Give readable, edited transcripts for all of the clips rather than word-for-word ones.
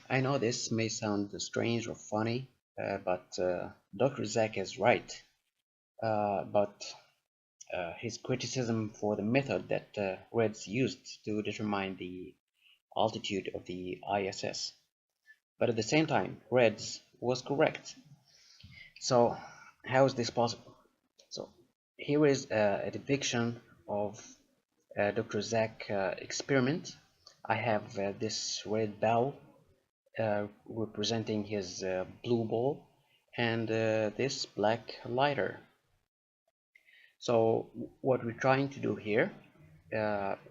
I know this may sound strange or funny, but Dr. Zack is right. But his criticism for the method that Reds used to determine the altitude of the ISS. But at the same time, Reds was correct. So how is this possible? So here is a depiction of Dr. Zack experiment. I have this red ball representing his blue ball and this black lighter. So what we're trying to do here,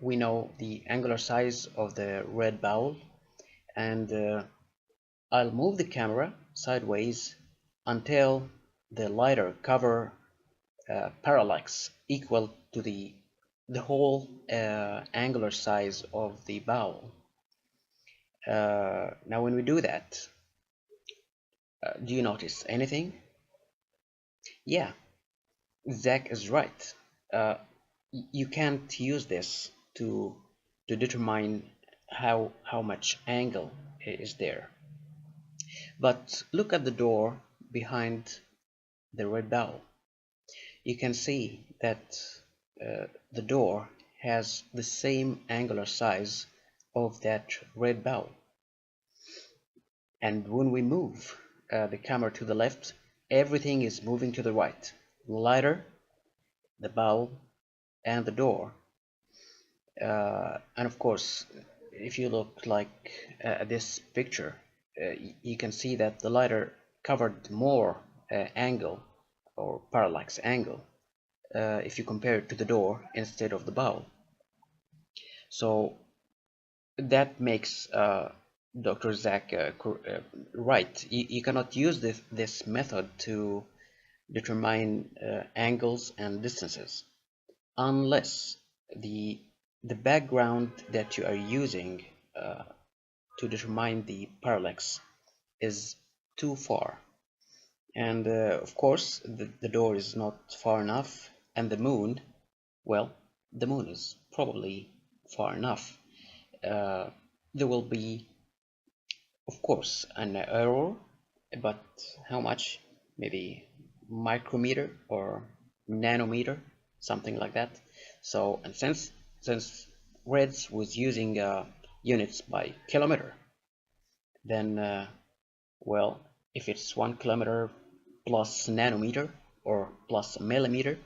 we know the angular size of the red ball, and I'll move the camera sideways until the lighter cover parallax equal to the whole angular size of the ball. Now when we do that, do you notice anything? Yeah, Zach is right. Uh, you can't use this to determine how much angle is there. But look at the door behind the red ball. You can see that the door has the same angular size of that red ball. And when we move the camera to the left, everything is moving to the right. The lighter, the ball, and the door. And of course, if you look like at this picture, you can see that the lighter covered more angle or parallax angle if you compare it to the door instead of the bowl. So that makes Dr. Zack right. You cannot use this method to determine angles and distances unless the background that you are using to determine the parallax is too far. And of course the door is not far enough, and the moon, well, the moon is probably far enough. There will be, of course, an error, but how much? Maybe micrometer or nanometer, something like that. So, and since Reds was using units by kilometer, then well, if it's 1 kilometer plus nanometer or plus a millimeter,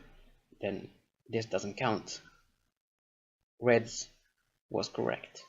then this doesn't count. Reds was correct.